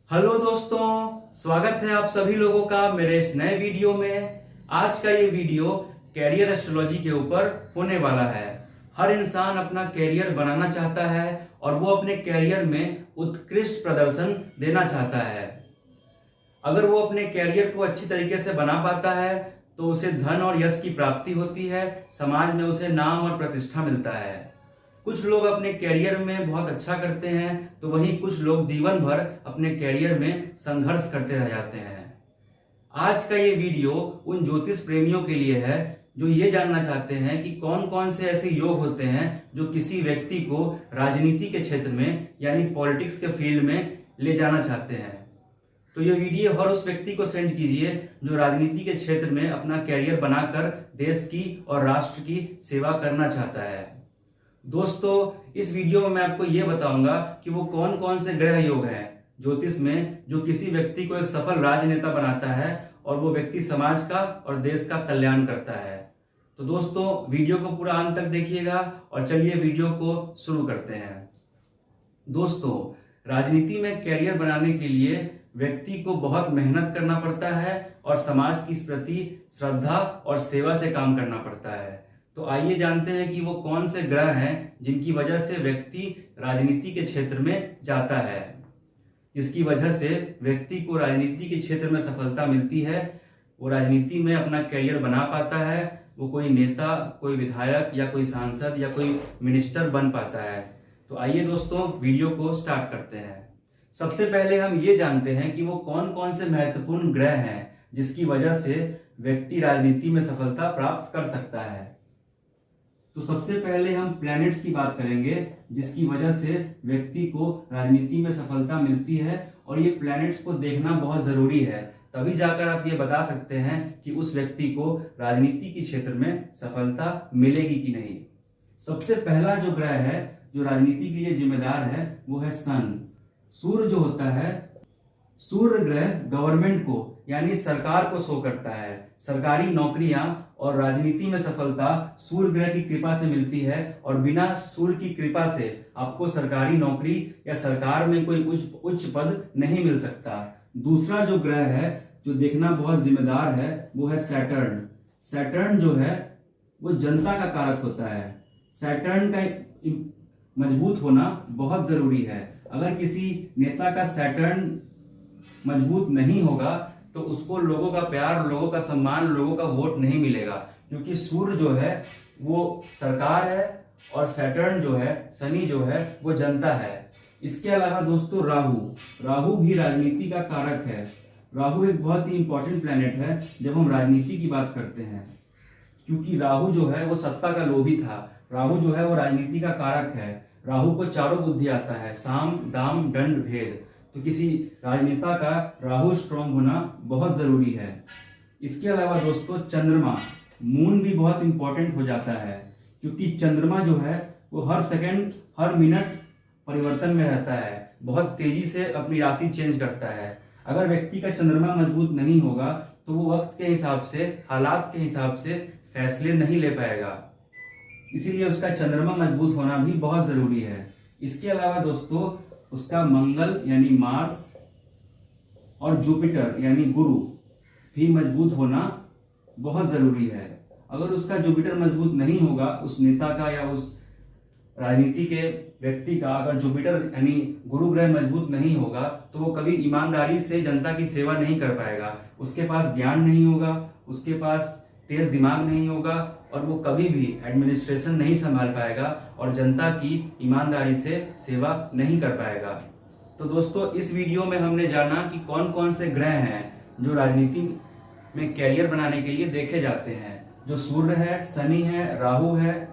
Hello दोस्तों, स्वागत है आप सभी लोगों का मेरे इस नए वीडियो में। आज का ये वीडियो कैरियर एस्ट्रोलॉजी के ऊपर होने वाला है। हर इंसान अपना कैरियर बनाना चाहता है और वो अपने कैरियर में उत्कृष्ट प्रदर्शन देना चाहता है। अगर वो अपने कैरियर को अच्छी तरीके से बना पाता है तो उसे धन और यश की प्राप्ति होती है, समाज में उसे नाम और प्रतिष्ठा मिलता है। कुछ लोग अपने कैरियर में बहुत अच्छा करते हैं तो वहीं कुछ लोग जीवन भर अपने कैरियर में संघर्ष करते रह जाते हैं। आज का ये वीडियो उन ज्योतिष प्रेमियों के लिए है जो ये जानना चाहते हैं कि कौन कौन से ऐसे योग होते हैं जो किसी व्यक्ति को राजनीति के क्षेत्र में यानी पॉलिटिक्स के फील्ड में ले जाना चाहते हैं। तो ये वीडियो हर उस व्यक्ति को सेंड कीजिए जो राजनीति के क्षेत्र में अपना कैरियर बनाकर देश की और राष्ट्र की सेवा करना चाहता है। दोस्तों, इस वीडियो में मैं आपको ये बताऊंगा कि वो कौन कौन से ग्रह योग हैं ज्योतिष में जो किसी व्यक्ति को एक सफल राजनेता बनाता है और वो व्यक्ति समाज का और देश का कल्याण करता है। तो दोस्तों, वीडियो को पूरा अंत तक देखिएगा और चलिए वीडियो को शुरू करते हैं। दोस्तों, राजनीति में कैरियर बनाने के लिए व्यक्ति को बहुत मेहनत करना पड़ता है और समाज की प्रति श्रद्धा और सेवा से काम करना पड़ता है। तो आइए जानते हैं कि वो कौन से ग्रह हैं जिनकी वजह से व्यक्ति राजनीति के क्षेत्र में जाता है, जिसकी वजह से व्यक्ति को राजनीति के क्षेत्र में सफलता मिलती है, वो राजनीति में अपना कैरियर बना पाता है, वो कोई नेता, कोई विधायक या कोई सांसद या कोई मिनिस्टर बन पाता है। तो आइए दोस्तों, वीडियो को स्टार्ट करते हैं। सबसे पहले हम ये जानते हैं कि वो कौन कौन से महत्वपूर्ण ग्रह हैं जिसकी वजह से व्यक्ति राजनीति में सफलता प्राप्त कर सकता है। तो सबसे पहले हम प्लैनेट्स की बात करेंगे जिसकी वजह से व्यक्ति को राजनीति में सफलता मिलती है, और ये प्लैनेट्स को देखना बहुत जरूरी है, तभी जाकर आप ये बता सकते हैं कि उस व्यक्ति को राजनीति के क्षेत्र में सफलता मिलेगी कि नहीं। सबसे पहला जो ग्रह है जो राजनीति के लिए जिम्मेदार है वो है सन। सूर्य जो होता है, सूर्य ग्रह गवर्नमेंट को यानी सरकार को शो करता है। सरकारी नौकरियां और राजनीति में सफलता सूर्य ग्रह की कृपा से मिलती है, और बिना सूर्य की कृपा से आपको सरकारी नौकरी या सरकार में कोई उच्च पद नहीं मिल सकता। दूसरा जो ग्रह है जो देखना बहुत जिम्मेदार है वो है सैटर्न। सैटर्न जो है वो जनता का कारक होता है। सैटर्न का मजबूत होना बहुत जरूरी है। अगर किसी नेता का सैटर्न मजबूत नहीं होगा तो उसको लोगों का प्यार, लोगों का सम्मान, लोगों का वोट नहीं मिलेगा, क्योंकि सूर्य जो है वो सरकार है और सैटर्न जो है, शनि जो है वो जनता है। इसके अलावा दोस्तों राहु भी राजनीति का कारक है। राहु एक बहुत ही इंपॉर्टेंट प्लैनेट है जब हम राजनीति की बात करते हैं, क्योंकि राहु जो है वो सत्ता का लोभी था। राहु जो है वो राजनीति का कारक है। राहु को चारों बुद्धि आता है, साम दाम दंड भेद। तो किसी राजनेता का राहु स्ट्रांग होना बहुत जरूरी है। इसके अलावा दोस्तों चंद्रमा, मून भी बहुत इंपॉर्टेंट हो जाता है, क्योंकि चंद्रमा जो है वो हर सेकंड हर मिनट परिवर्तन में रहता है, बहुत तेजी से अपनी राशि चेंज करता है। अगर व्यक्ति का चंद्रमा मजबूत नहीं होगा तो वो वक्त के हिसाब से, हालात के हिसाब से फैसले नहीं ले पाएगा, इसीलिए उसका चंद्रमा मजबूत होना भी बहुत जरूरी है। इसके अलावा दोस्तों उसका मंगल यानी मार्स और जुपिटर यानी गुरु भी मजबूत होना बहुत जरूरी है। अगर उसका जुपिटर मजबूत नहीं होगा, उस नेता का या उस राजनीति के व्यक्ति का अगर जुपिटर यानी गुरु ग्रह मजबूत नहीं होगा तो वो कभी ईमानदारी से जनता की सेवा नहीं कर पाएगा। उसके पास ज्ञान नहीं होगा, उसके पास तेज दिमाग नहीं होगा, और वो कभी भी एडमिनिस्ट्रेशन नहीं संभाल पाएगा और जनता की ईमानदारी से सेवा नहीं कर पाएगा। तो दोस्तों, इस वीडियो में हमने जाना कि कौन कौन से ग्रह हैं जो राजनीति में कैरियर बनाने के लिए देखे जाते हैं। जो सूर्य है, शनि है, राहु है,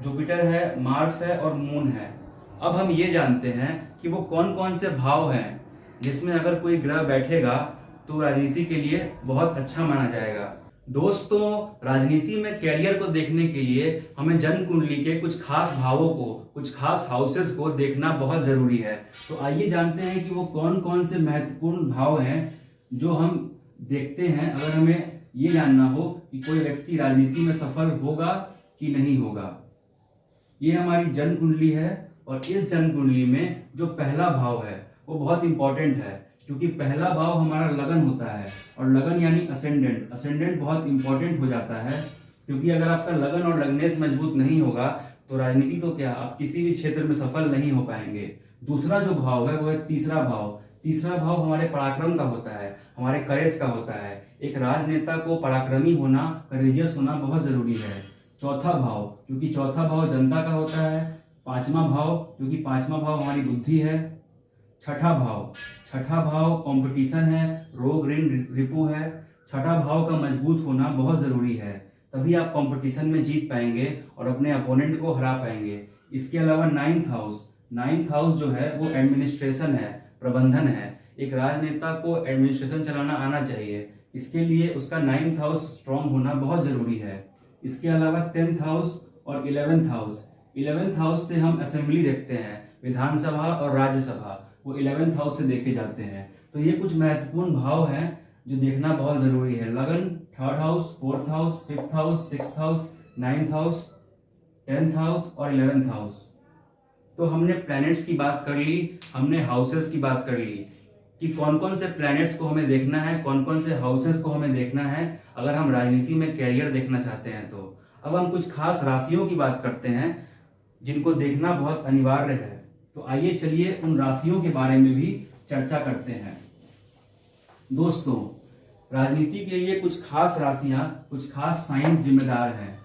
जुपिटर है, मार्स है और मून है। अब हम ये जानते हैं कि वो कौन कौन से भाव हैं जिसमें अगर कोई ग्रह बैठेगा तो राजनीति के लिए बहुत अच्छा माना जाएगा। दोस्तों, राजनीति में कैरियर को देखने के लिए हमें जन्म कुंडली के कुछ खास भावों को, कुछ खास हाउसेस को देखना बहुत जरूरी है। तो आइए जानते हैं कि वो कौन कौन से महत्वपूर्ण भाव हैं जो हम देखते हैं अगर हमें ये जानना हो कि कोई व्यक्ति राजनीति में सफल होगा कि नहीं होगा। ये हमारी जन्म कुंडली है, और इस जन्म कुंडली में जो पहला भाव है वो बहुत इंपॉर्टेंट है, क्योंकि पहला भाव हमारा लगन होता है, और लगन यानी असेंडेंट। असेंडेंट बहुत इंपॉर्टेंट हो जाता है, क्योंकि अगर आपका लगन और लगनेस मजबूत नहीं होगा तो राजनीति तो क्या, आप किसी भी क्षेत्र में सफल नहीं हो पाएंगे। दूसरा जो भाव है वो है तीसरा भाव। तीसरा भाव हमारे पराक्रम का होता है, हमारे करेज का होता है। एक राजनेता को पराक्रमी होना, करेजियस होना बहुत जरूरी है। चौथा भाव, क्योंकि चौथा भाव जनता का होता है। पांचवा भाव, क्योंकि पांचवा भाव हमारी बुद्धि है। छठा भाव कंपटीशन है, रोग ऋण रिपु है। छठा भाव का मजबूत होना बहुत जरूरी है, तभी आप कंपटीशन में जीत पाएंगे और अपने अपोनेंट को हरा पाएंगे। इसके अलावा नाइन्थ हाउस जो है वो एडमिनिस्ट्रेशन है, प्रबंधन है। एक राजनेता को एडमिनिस्ट्रेशन चलाना आना चाहिए, इसके लिए उसका 9th हाउस स्ट्रांग होना बहुत जरूरी है। इसके अलावा 10th हाउस और 11th हाउस से हम असेंबली देखते हैं, विधानसभा और राज्यसभा, वो 11th हाउस से देखे जाते हैं। तो ये कुछ महत्वपूर्ण भाव हैं जो देखना बहुत जरूरी है। लगन 3rd house, 4th house, 5th house, 6th house, 9th house, 10th house और 11th हाउस। तो हमने प्लैनेट्स की बात कर ली, हमने हाउसेस की बात कर ली कि कौन कौन से प्लैनेट्स को हमें देखना है, कौन कौन से हाउसेस को हमें देखना है अगर हम राजनीति में कैरियर देखना चाहते हैं। तो अब हम कुछ खास राशियों की बात करते हैं जिनको देखना बहुत अनिवार्य है। तो आइए चलिए उन राशियों के बारे में भी चर्चा करते हैं। दोस्तों, राजनीति के लिए कुछ खास राशियां, कुछ खास साइंस जिम्मेदार हैं।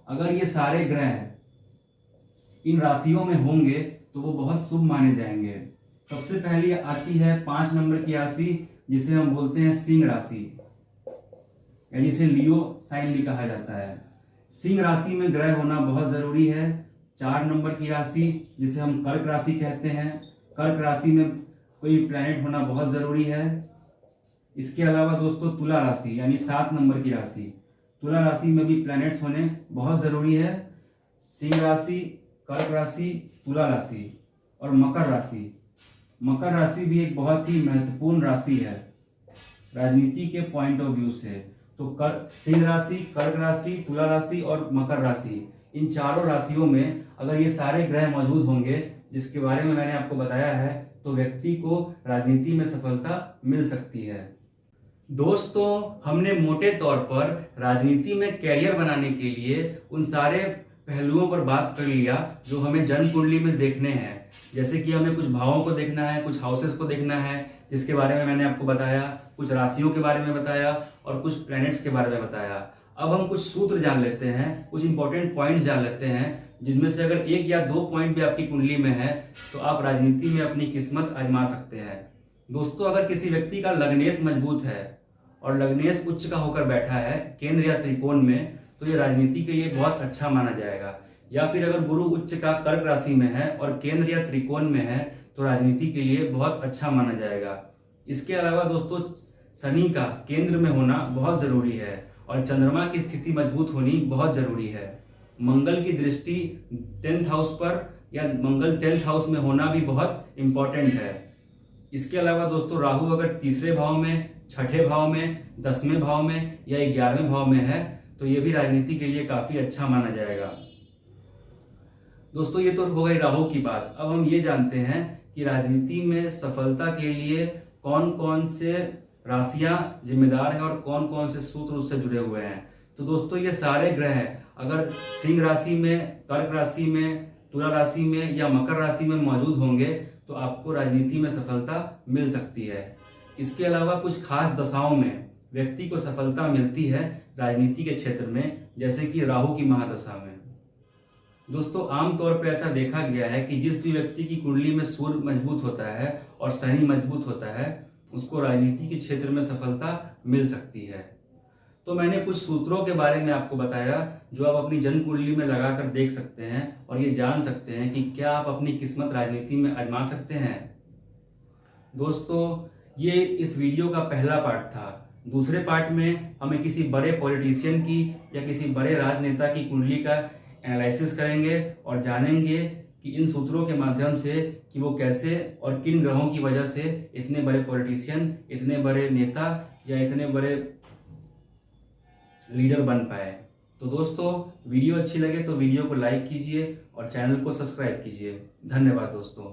अगर ये सारे ग्रह इन राशियों में होंगे तो वो बहुत शुभ माने जाएंगे। सबसे पहली आती है 5 नंबर की राशि, जिसे हम बोलते हैं सिंह राशि, या जिसे लियो साइन भी कहा जाता है। सिंह राशि में ग्रह होना बहुत जरूरी है। 4 नंबर की राशि जिसे हम कर्क राशि कहते हैं, कर्क राशि में कोई प्लैनेट होना बहुत जरूरी है। इसके अलावा दोस्तों तुला राशि यानी 7 नंबर की राशि, तुला राशि में भी प्लैनेट्स होने बहुत जरूरी है। सिंह राशि, कर्क राशि, तुला राशि और मकर राशि। मकर राशि भी एक बहुत ही महत्वपूर्ण राशि है राजनीति के पॉइंट ऑफ व्यू से। तो सिंह राशि, कर्क राशि, तुला राशि और मकर राशि, इन चारों राशियों में अगर ये सारे ग्रह मौजूद होंगे जिसके बारे में मैंने आपको बताया है, तो व्यक्ति को राजनीति में सफलता मिल सकती है। दोस्तों, हमने मोटे तौर पर राजनीति में कैरियर बनाने के लिए उन सारे पहलुओं पर बात कर लिया जो हमें जन्म कुंडली में देखने हैं। जैसे कि हमें कुछ भावों को देखना है, कुछ हाउसेस को देखना है जिसके बारे में मैंने आपको बताया, कुछ राशियों के बारे में बताया और कुछ प्लैनेट्स के बारे में बताया। अब हम कुछ सूत्र जान लेते हैं, कुछ इंपॉर्टेंट पॉइंट्स जान लेते हैं, जिनमें से अगर 1 या 2 पॉइंट भी आपकी कुंडली में है तो आप राजनीति में अपनी किस्मत आजमा सकते हैं। दोस्तों, अगर किसी व्यक्ति का लग्नेश मजबूत है और लग्नेश उच्च का होकर बैठा है केंद्र या त्रिकोण में, तो ये राजनीति के लिए बहुत अच्छा माना जाएगा। या फिर अगर गुरु उच्च का कर्क राशि में है और केंद्र या त्रिकोण में है तो राजनीति के लिए बहुत अच्छा माना जाएगा। इसके अलावा दोस्तों, शनि का केंद्र में होना बहुत जरूरी है और चंद्रमा की स्थिति मजबूत होनी बहुत जरूरी है। मंगल की दृष्टि 10th हाउस पर या मंगल 10th हाउस में होना भी बहुत इंपॉर्टेंट है। इसके अलावा दोस्तों, राहु अगर तीसरे भाव में, छठे भाव में, 10वें भाव में या 11वें भाव में है तो ये भी राजनीति के लिए काफी अच्छा माना जाएगा। दोस्तों, ये तो हो गई राहु की बात। अब हम ये जानते हैं कि राजनीति में सफलता के लिए कौन कौन से राशियां जिम्मेदार हैं और कौन कौन से सूत्र उससे जुड़े हुए हैं। तो दोस्तों, ये सारे ग्रह अगर सिंह राशि में, कर्क राशि में, तुला राशि में या मकर राशि में मौजूद होंगे तो आपको राजनीति में सफलता मिल सकती है। इसके अलावा कुछ खास दशाओं में व्यक्ति को सफलता मिलती है राजनीति के क्षेत्र में, जैसे कि राहु की महादशा में। दोस्तों, आमतौर पर ऐसा देखा गया है कि जिस भी व्यक्ति की कुंडली में सूर्य मजबूत होता है और शनि मजबूत होता है, उसको राजनीति के क्षेत्र में सफलता मिल सकती है। तो मैंने कुछ सूत्रों के बारे में आपको बताया जो आप अपनी जन्म कुंडली में लगाकर देख सकते हैं और ये जान सकते हैं कि क्या आप अपनी किस्मत राजनीति में आजमा सकते हैं। दोस्तों, ये इस वीडियो का पहला पार्ट था। दूसरे पार्ट में हमें किसी बड़े पॉलिटिशियन की या किसी बड़े राजनेता की कुंडली का एनालिसिस करेंगे और जानेंगे कि इन सूत्रों के माध्यम से कि वो कैसे और किन ग्रहों की वजह से इतने बड़े पॉलिटिशियन, इतने बड़े नेता या इतने बड़े लीडर बन पाए। तो दोस्तों, वीडियो अच्छी लगे तो वीडियो को लाइक कीजिए और चैनल को सब्सक्राइब कीजिए। धन्यवाद दोस्तों।